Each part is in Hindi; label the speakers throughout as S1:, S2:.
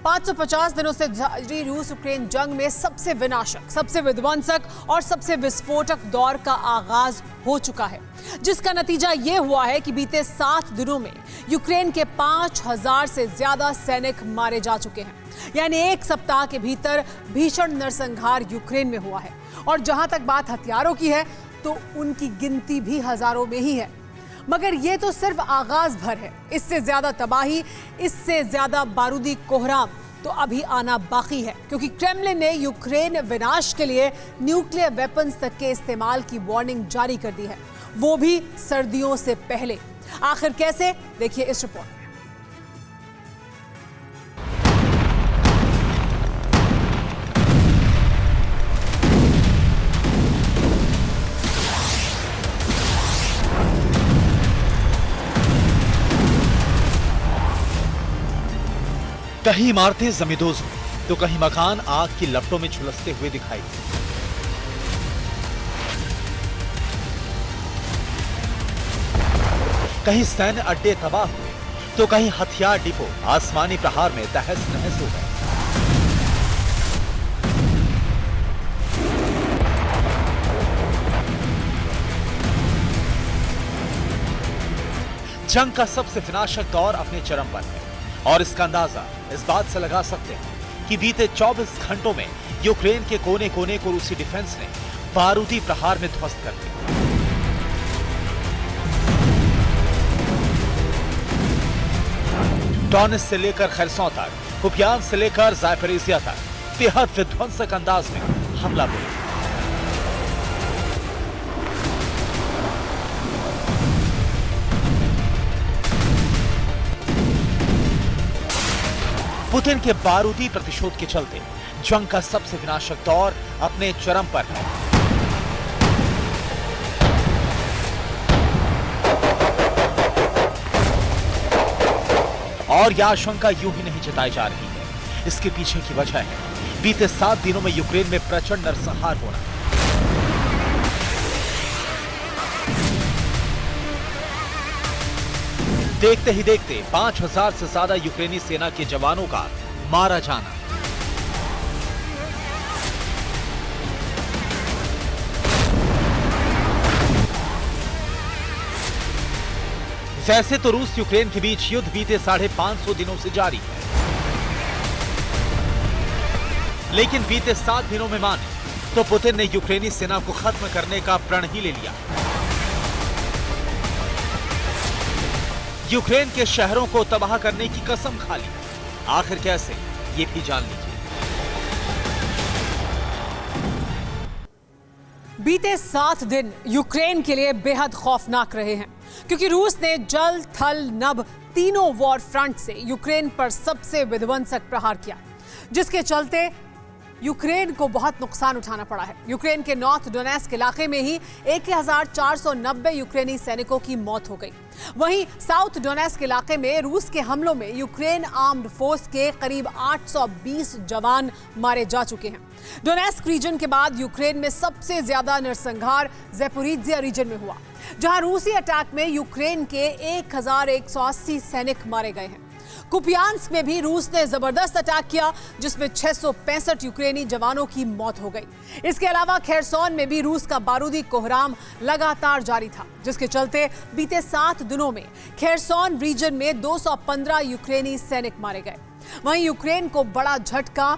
S1: 550 दिनों से जारी रूस यूक्रेन जंग में सबसे विनाशक, सबसे विध्वंसक और सबसे विस्फोटक दौर का आगाज हो चुका है, जिसका नतीजा यह हुआ है कि बीते 7 दिनों में यूक्रेन के 5000 से ज्यादा सैनिक मारे जा चुके हैं। यानी एक सप्ताह के भीतर भीषण नरसंहार यूक्रेन में हुआ है। और जहां तक बात हथियारों की है तो उनकी गिनती भी हजारों में ही है। मगर यह तो सिर्फ आगाज भर है। इससे ज्यादा तबाही, इससे ज्यादा बारूदी कोहराम तो अभी आना बाकी है, क्योंकि क्रेमलिन ने यूक्रेन विनाश के लिए न्यूक्लियर वेपन्स तक के इस्तेमाल की वार्निंग जारी कर दी है, वो भी सर्दियों से पहले। आखिर कैसे, देखिए इस रिपोर्ट में।
S2: कहीं इमारतें जमींदोज में तो कहीं मकान आग की लपटों में झुलसते हुए दिखाई दे। कहीं सैन्य अड्डे तबाह हुए तो कहीं हथियार डिपो आसमानी प्रहार में तहस नहस हो गए। जंग का सबसे विनाशक दौर अपने चरम पर है और इसका अंदाजा इस बात से लगा सकते हैं कि बीते 24 घंटों में यूक्रेन के कोने कोने को रूसी डिफेंस ने बारूदी प्रहार में ध्वस्त कर दिया। डोनेत्स्क से लेकर खरसों तक, कुपियान्स्क से लेकर ज़ापोरिज़िया तक बेहद विध्वंसक अंदाज में हमला बोला। पुतिन के बारूदी प्रतिशोध के चलते जंग का सबसे विनाशक दौर अपने चरम पर है। और यह आशंका यूं ही नहीं जताई जा रही है। इसके पीछे की वजह है बीते 7 दिनों में यूक्रेन में प्रचंड नरसंहार होना। देखते ही देखते 5000 से ज्यादा यूक्रेनी सेना के जवानों का मारा जाना। वैसे तो रूस यूक्रेन के बीच युद्ध बीते 550 दिनों से जारी है, लेकिन बीते 7 दिनों में माने तो पुतिन ने यूक्रेनी सेना को खत्म करने का प्रण ही ले लिया। यूक्रेन के शहरों को तबाह करने की कसम खा ली। आखिर कैसे, ये भी जान लीजिए।
S1: बीते 7 दिन यूक्रेन के लिए बेहद खौफनाक रहे हैं, क्योंकि रूस ने जल, थल, नभ तीनों वॉर फ्रंट से यूक्रेन पर सबसे विध्वंसक प्रहार किया, जिसके चलते यूक्रेन को बहुत नुकसान उठाना पड़ा है। यूक्रेन के नॉर्थ डोनेट्स्क इलाके में ही 1490 यूक्रेनी सैनिकों की मौत हो गई। वहीं साउथ डोनेट्स्क इलाके में रूस के हमलों में यूक्रेन आर्म्ड फोर्स के करीब 820 जवान मारे जा चुके हैं। डोनेट्स्क रीजन के बाद यूक्रेन में सबसे ज्यादा नरसंहार ज़ापोरिज़िया रीजन में हुआ, जहां रूसी अटैक में यूक्रेन के 1180 सैनिक मारे गए हैं। कुपियान्स्क में भी रूस ने जबरदस्त अटैक किया, जिसमें 665 यूक्रेनी जवानों की मौत हो गई। इसके अलावा खेरसोन में भी रूस का बारूदी कोहराम लगातार जारी था, जिसके चलते बीते 7 दिनों में खेरसोन रीजन में 215 यूक्रेनी सैनिक मारे गए। वहीं यूक्रेन को बड़ा झटका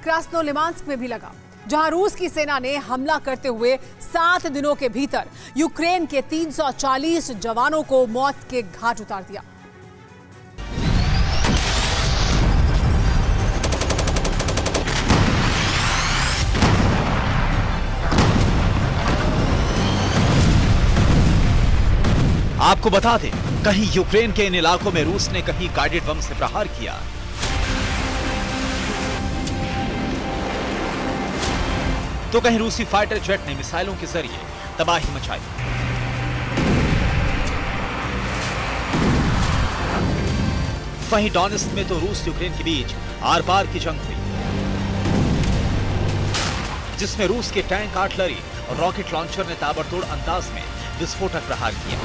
S1: क्रास्नोलिमांस्क में भी लगा, जहां रूस की सेना ने हमला करते हुए 7 दिनों के भीतर यूक्रेन के 340 जवानों को मौत के घाट उतार दिया।
S2: आपको बता दें, कहीं यूक्रेन के इन इलाकों में रूस ने कहीं गाइडेड बम से प्रहार किया, तो कहीं रूसी फाइटर जेट ने मिसाइलों के जरिए तबाही मचाई। वहीं डोनेत्स्क में तो रूस यूक्रेन के बीच आर पार की जंग हुई, जिसमें रूस के टैंक, आर्टिलरी और रॉकेट लॉन्चर ने ताबड़तोड़ अंदाज में विस्फोटक प्रहार किया।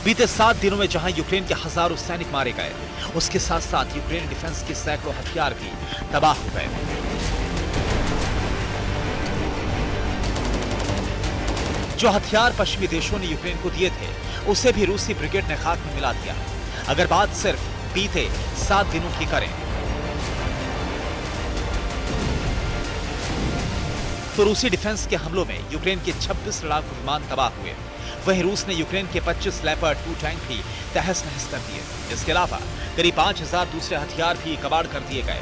S2: बीते 7 दिनों में जहां यूक्रेन के हजारों सैनिक मारे गए, उसके साथ साथ यूक्रेन डिफेंस के सैकड़ों हथियार भी तबाह हो गए। जो हथियार पश्चिमी देशों ने यूक्रेन को दिए थे, उसे भी रूसी ब्रिगेड ने खाक में मिला दिया। अगर बात सिर्फ बीते 7 दिनों की करें तो रूसी डिफेंस के हमलों में यूक्रेन के 26 लड़ाकू विमान तबाह हुए। वहीं रूस ने यूक्रेन के 25 लेपर्ड 2 टैंक भी तहस नहस कर दिए। इसके अलावा करीब 5000 दूसरे हथियार भी कबाड़ कर दिए गए।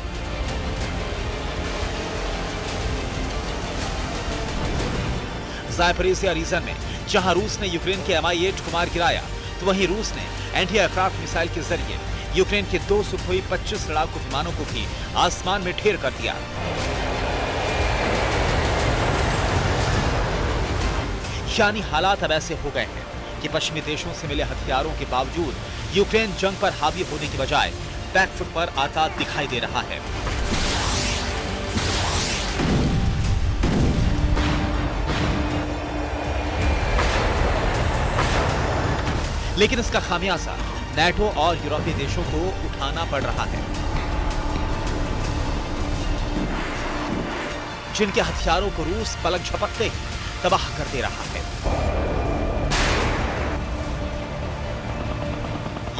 S2: ज़ापोरिज़िया रीजन में जहां रूस ने यूक्रेन के Mi-8 को मार गिराया, तो वहीं रूस ने एंटी एयरक्राफ्ट मिसाइल के जरिए यूक्रेन के 2 सुखोई 25 लड़ाकू विमानों को भी आसमान में ढेर कर दिया। यानी हालात अब ऐसे हो गए हैं कि पश्चिमी देशों से मिले हथियारों के बावजूद यूक्रेन जंग पर हावी होने की बजाय बैकफुट पर आता दिखाई दे रहा है। लेकिन इसका खामियाजा नाटो और यूरोपीय देशों को उठाना पड़ रहा है, जिनके हथियारों को रूस पलक झपकते ही तबाह कर दे रहा है।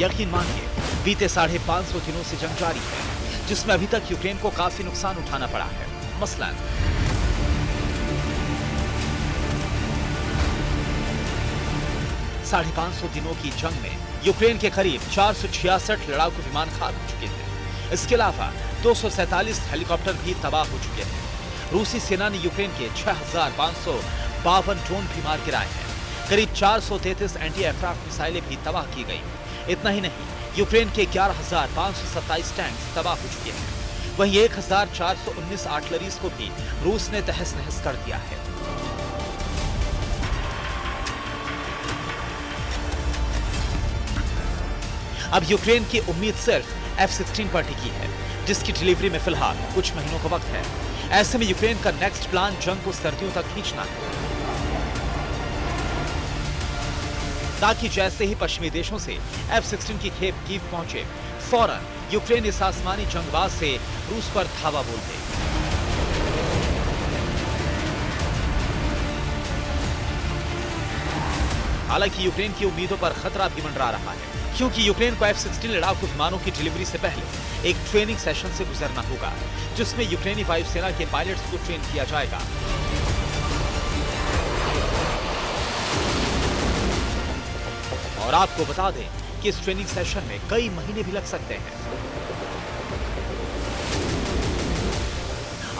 S2: यकीन मानिए, बीते 550 दिनों से जंग जारी है, जिसमें अभी तक यूक्रेन को काफी नुकसान उठाना पड़ा है। मसलन 550 दिनों की जंग में यूक्रेन के करीब 466 लड़ाकू विमान खाक हो चुके हैं। इसके अलावा 247 हेलीकॉप्टर भी तबाह हो चुके हैं। रूसी सेना ने यूक्रेन के 6552 ड्रोन भी मार गिराए हैं। करीब 433 एंटी एयरक्राफ्ट मिसाइलें भी तबाह की गई। इतना ही नहीं, यूक्रेन के 11527 टैंक्स तबाह हो चुके हैं। वहीं 1419 आर्टिलरीज को भी रूस ने तहस नहस कर दिया है। अब यूक्रेन की उम्मीद सिर्फ F-16 पर टिकी है, जिसकी डिलीवरी में फिलहाल कुछ महीनों का वक्त है। ऐसे में यूक्रेन का नेक्स्ट प्लान जंग को सर्दियों तक खींचना है, ताकि जैसे ही पश्चिमी देशों से F-16 की खेप कीव पहुंचे, फौरन यूक्रेन इस आसमानी जंगबाज से रूस पर धावा बोल दे। हालांकि यूक्रेन की उम्मीदों पर खतरा भी मंडरा रहा है, क्योंकि यूक्रेन को F-16 लड़ाकू विमानों की डिलीवरी से पहले एक ट्रेनिंग सेशन से गुजरना होगा, जिसमें यूक्रेनी वायुसेना के पायलट्स को ट्रेन किया जाएगा। और आपको बता दें कि इस ट्रेनिंग सेशन में कई महीने भी लग सकते हैं।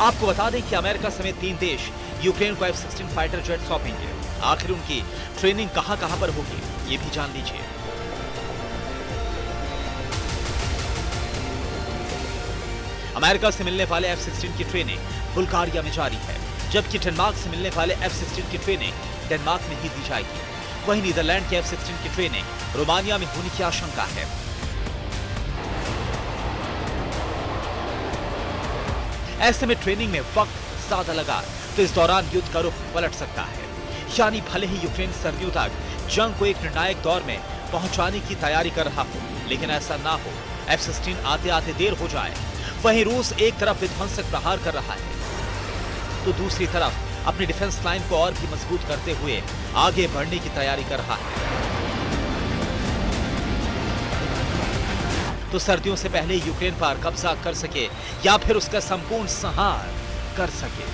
S2: आपको बता दें कि अमेरिका समेत 3 देश यूक्रेन को F-16 फाइटर जेट सौंपेंगे। आखिर उनकी ट्रेनिंग कहां-कहां पर होगी, ये भी जान लीजिए। अमेरिका से मिलने वाले F-16 की ट्रेनिंग बुल्गारिया में जारी है, जबकि डेनमार्क से मिलने वाले F-16 की ट्रेनिंग डेनमार्क में ही दी जाएगी। वहीं नीदरलैंड के F-16 की ट्रेनिंग रोमानिया में होने की आशंका है। ऐसे में ट्रेनिंग में वक्त ज्यादा लगा तो इस दौरान युद्ध का रुख पलट सकता है। यानी भले ही यूक्रेन सर्दियों तक जंग को एक निर्णायक दौर में पहुंचाने की तैयारी कर रहा हो, लेकिन ऐसा ना हो, F-16 आते आते देर हो जाए। वहीं रूस एक तरफ विध्वंसक प्रहार कर रहा है, तो दूसरी तरफ अपनी डिफेंस लाइन को और भी मजबूत करते हुए आगे बढ़ने की तैयारी कर रहा है। तो सर्दियों से पहले यूक्रेन पर कब्जा कर सके या फिर उसका संपूर्ण संहार कर सके।